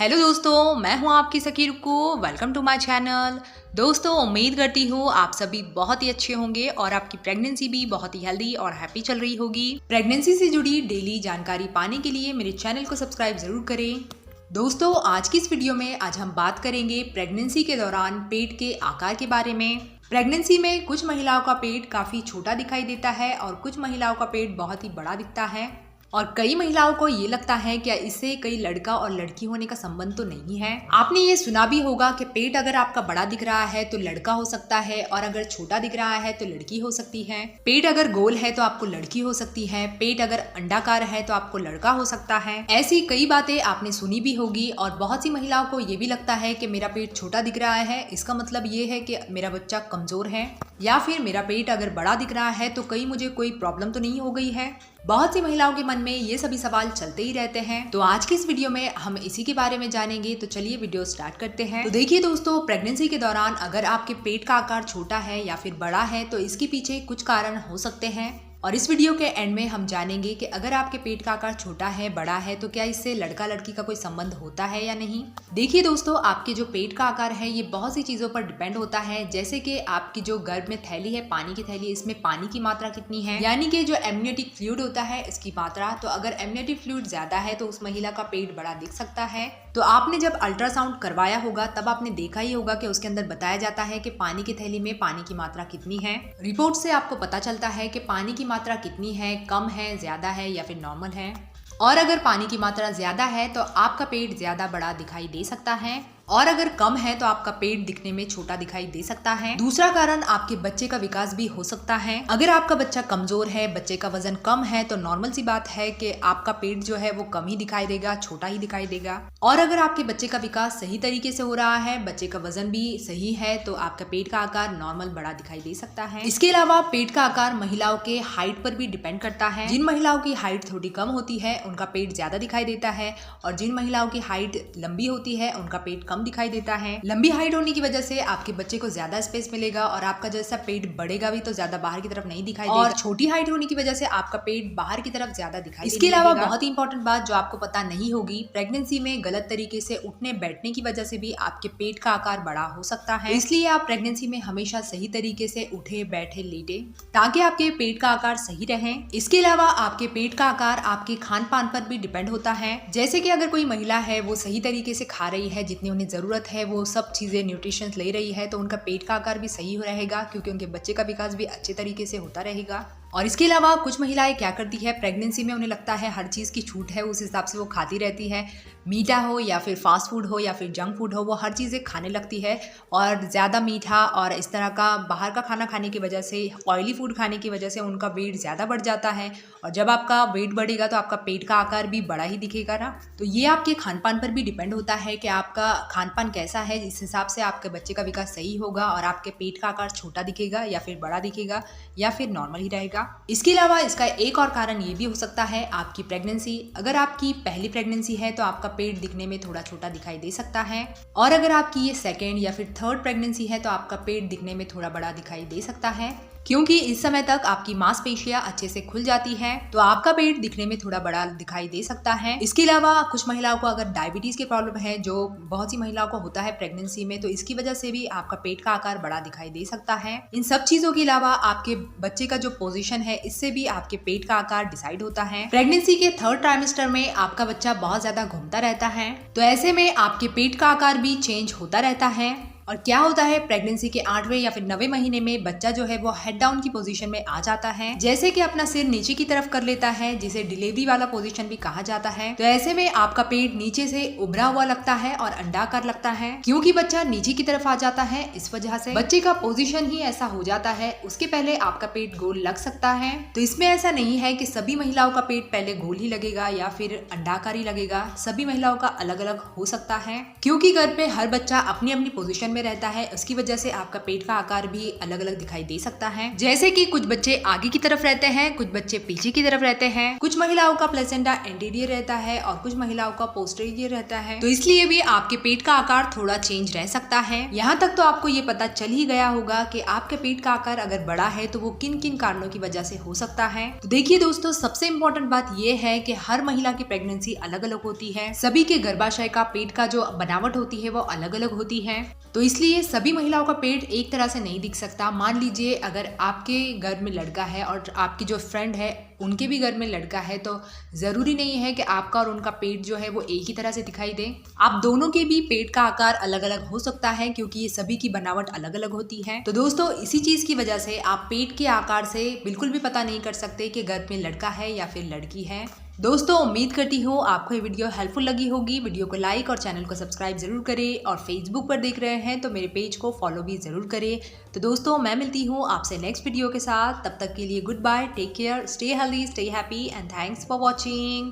Hello दोस्तों, मैं हूं आपकी सखी Rukku. Welcome to my channel. दोस्तों, उम्मीद करती हूँ आप सभी बहुत ही अच्छे होंगे और आपकी प्रेगनेंसी भी बहुत ही हेल्दी और हैप्पी चल रही होगी। प्रेगनेंसी से जुड़ी डेली जानकारी पाने के लिए मेरे चैनल को सब्सक्राइब जरूर करें। दोस्तों, आज की इस वीडियो में आज हम बात करेंगे प्रेगनेंसी के दौरान पेट के आकार के बारे में। प्रेगनेंसी में कुछ महिलाओं का पेट काफी छोटा दिखाई देता है और कुछ महिलाओं का पेट बहुत ही बड़ा दिखता है और कई महिलाओं को ये लगता है कि इससे कई लड़का और लड़की होने का संबंध तो नहीं है। आपने ये सुना भी होगा कि पेट अगर आपका बड़ा दिख रहा है तो लड़का हो सकता है और अगर छोटा दिख रहा है तो लड़की हो सकती है। पेट अगर गोल है तो आपको लड़की हो सकती है, पेट अगर अंडाकार है तो आपको लड़का हो सकता है। ऐसी कई बातें आपने सुनी भी होगी और बहुत सी महिलाओं को ये भी लगता है कि मेरा पेट छोटा दिख रहा है, इसका मतलब ये है कि मेरा बच्चा कमजोर है, या फिर मेरा पेट अगर बड़ा दिख रहा है तो कहीं मुझे कोई प्रॉब्लम तो नहीं हो गई है। बहुत सी महिलाओं के मन में ये सभी सवाल चलते ही रहते हैं। तो आज की इस वीडियो में हम इसी के बारे में जानेंगे। तो चलिए वीडियो स्टार्ट करते हैं। तो देखिए दोस्तों, प्रेगनेंसी के दौरान अगर आपके पेट का आकार छोटा है या फिर बड़ा है तो इसके पीछे कुछ कारण हो सकते हैं और इस वीडियो के एंड में हम जानेंगे कि अगर आपके पेट का आकार छोटा है, बड़ा है, तो क्या इससे लड़का लड़की का कोई संबंध होता है या नहीं। देखिए दोस्तों, आपके जो पेट का आकार है ये बहुत सी चीजों पर डिपेंड होता है, जैसे कि आपकी जो गर्भ में थैली है, पानी की थैली, इसमें पानी की मात्रा कितनी है, यानी कि जो एमनियोटिक फ्लूइड होता है इसकी मात्रा। तो अगर एमनियोटिक फ्लूइड ज्यादा है तो उस महिला का पेट बड़ा दिख सकता है। तो आपने जब अल्ट्रासाउंड करवाया होगा तब आपने देखा ही होगा कि उसके अंदर बताया जाता है कि पानी की थैली में पानी की मात्रा कितनी है। रिपोर्ट से आपको पता चलता है कि पानी की मात्रा कितनी है, कम है, ज्यादा है या फिर नॉर्मल है। और अगर पानी की मात्रा ज्यादा है तो आपका पेट ज्यादा बड़ा दिखाई दे सकता है और अगर कम है तो आपका पेट दिखने में छोटा दिखाई दे सकता है। दूसरा कारण आपके बच्चे का विकास भी हो सकता है। अगर आपका बच्चा कमजोर है, बच्चे का वजन कम है तो नॉर्मल सी बात है कि आपका पेट जो है वो कम ही दिखाई देगा, छोटा ही दिखाई देगा। और अगर आपके बच्चे का विकास सही तरीके से हो रहा है, बच्चे का वजन भी सही है, तो आपका पेट का आकार नॉर्मल बड़ा दिखाई दे सकता है। इसके अलावा पेट का आकार महिलाओं के हाइट पर भी डिपेंड करता है। जिन महिलाओं की हाइट थोड़ी कम होती है उनका पेट ज्यादा दिखाई देता है और जिन महिलाओं की हाइट लंबी होती है उनका पेट कम दिखाई देता है। लंबी हाइट होने की वजह से आपके बच्चे को ज्यादा स्पेस मिलेगा और आपका जैसा पेट बढ़ेगा भी तो ज्यादा बाहर की तरफ नहीं दिखाई देगा। और छोटी हाइट होने की वजह से आपका पेट बाहर की तरफ ज्यादा दिखाई देगा। इसके अलावा बहुत ही इंपॉर्टेंट बात जो आपको पता नहीं होगी, प्रेगनेंसी में गलत तरीके से उठने बैठने की वजह से भी आपके पेट का आकार बड़ा हो सकता है। इसलिए आप प्रेगनेंसी में हमेशा सही तरीके से उठे, बैठे, लेटे, ताकि आपके पेट का आकार सही रहे। इसके अलावा आपके पेट का आकार आपके खान पान पर भी डिपेंड होता है। जैसे कि अगर कोई महिला है वो सही तरीके से खा रही है, जितनी उन्हें जरूरत है, वो सब चीजें न्यूट्रिशंस ले रही है, तो उनका पेट का आकार भी सही रहेगा क्योंकि उनके बच्चे का विकास भी अच्छे तरीके से होता रहेगा। और इसके अलावा कुछ महिलाएं क्या करती है, प्रेगनेंसी में उन्हें लगता है हर चीज की छूट है, उस हिसाब से वो खाती रहती है। मीठा हो या फिर फास्ट फूड हो या फिर जंक फूड हो, वो हर चीज़ें खाने लगती है और ज़्यादा मीठा और इस तरह का बाहर का खाना खाने की वजह से, ऑयली फूड खाने की वजह से उनका वेट ज़्यादा बढ़ जाता है। और जब आपका वेट बढ़ेगा तो आपका पेट का आकार भी बड़ा ही दिखेगा ना। तो ये आपके खान पान पर भी डिपेंड होता है कि आपका खान पान कैसा है, इस हिसाब से आपके बच्चे का विकास सही होगा और आपके पेट का आकार छोटा दिखेगा या फिर बड़ा दिखेगा या फिर नॉर्मल ही रहेगा। इसके अलावा इसका एक और कारण ये भी हो सकता है आपकी प्रेगनेंसी। अगर आपकी पहली प्रेगनेंसी है तो आपका पेट दिखने में थोड़ा छोटा दिखाई दे सकता है और अगर आपकी ये सेकेंड या फिर थर्ड प्रेगनेंसी है तो आपका पेट दिखने में थोड़ा बड़ा दिखाई दे सकता है, क्योंकि इस समय तक आपकी मांसपेशियां अच्छे से खुल जाती है, तो आपका पेट दिखने में थोड़ा बड़ा दिखाई दे सकता है। इसके अलावा कुछ महिलाओं को अगर डायबिटीज की प्रॉब्लम है, जो बहुत सी महिलाओं को होता है प्रेगनेंसी में, तो इसकी वजह से भी आपका पेट का आकार बड़ा दिखाई दे सकता है। इन सब चीजों के अलावा आपके बच्चे का जो पोजीशन है, इससे भी आपके पेट का आकार डिसाइड होता है। प्रेगनेंसी के थर्ड ट्राइमेस्टर में आपका बच्चा बहुत ज्यादा घूमता रहता है, तो ऐसे में आपके पेट का आकार भी चेंज होता रहता है। और क्या होता है, प्रेगनेंसी के 8वें या फिर 9वें महीने में बच्चा जो है वो हेड डाउन की पोजीशन में आ जाता है, जैसे कि अपना सिर नीचे की तरफ कर लेता है, जिसे डिलीवरी वाला पोजीशन भी कहा जाता है। तो ऐसे में आपका पेट नीचे से उभरा हुआ लगता है और अंडाकार लगता है, क्योंकि बच्चा नीचे की तरफ आ जाता है। इस वजह से बच्चे का पोजीशन ही ऐसा हो जाता है। उसके पहले आपका पेट गोल लग सकता है। तो इसमें ऐसा नहीं है कि सभी महिलाओं का पेट पहले गोल ही लगेगा या फिर अंडाकार ही लगेगा। सभी महिलाओं का अलग अलग हो सकता है, क्योंकि गर्भ में हर बच्चा अपनी अपनी पोजीशन पोजीशन में रहता है, उसकी वजह से आपका पेट का आकार भी अलग अलग दिखाई दे सकता है। जैसे कि कुछ बच्चे आगे की तरफ रहते हैं, कुछ बच्चे पीछे की तरफ रहते हैं, कुछ महिलाओं का प्लेसेंटा एंटीरियर रहता है और कुछ महिलाओं का पोस्टीरियर रहता है। तो इसलिए भी आपके पेट का आकार थोड़ा चेंज रह सकता है। यहाँ तक तो आपको ये पता चल ही गया होगा कि आपके पेट का आकार अगर बड़ा है तो वो किन किन कारणों की वजह से हो सकता है। तो देखिए दोस्तों, सबसे इम्पोर्टेंट बात ये है कि हर महिला की प्रेगनेंसी अलग अलग होती है। सभी के गर्भाशय का पेट का जो बनावट होती है वो अलग अलग होती है, तो इसलिए सभी महिलाओं का पेट एक तरह से नहीं दिख सकता। मान लीजिए अगर आपके घर में लड़का है और आपकी जो फ्रेंड है उनके भी घर में लड़का है, तो जरूरी नहीं है कि आपका और उनका पेट जो है वो एक ही तरह से दिखाई दे। आप दोनों के भी पेट का आकार अलग अलग हो सकता है, क्योंकि ये सभी की बनावट अलग अलग होती है। तो दोस्तों, इसी चीज की वजह से आप पेट के आकार से बिल्कुल भी पता नहीं कर सकते कि घर में लड़का है या फिर लड़की है। दोस्तों, उम्मीद करती हूँ आपको ये वीडियो हेल्पफुल लगी होगी। वीडियो को लाइक और चैनल को सब्सक्राइब जरूर करें, और फेसबुक पर देख रहे हैं तो मेरे पेज को फॉलो भी जरूर करें। तो दोस्तों, मैं मिलती हूँ आपसे नेक्स्ट वीडियो के साथ। तब तक के लिए good bye, take care, stay healthy, stay happy and thanks for watching.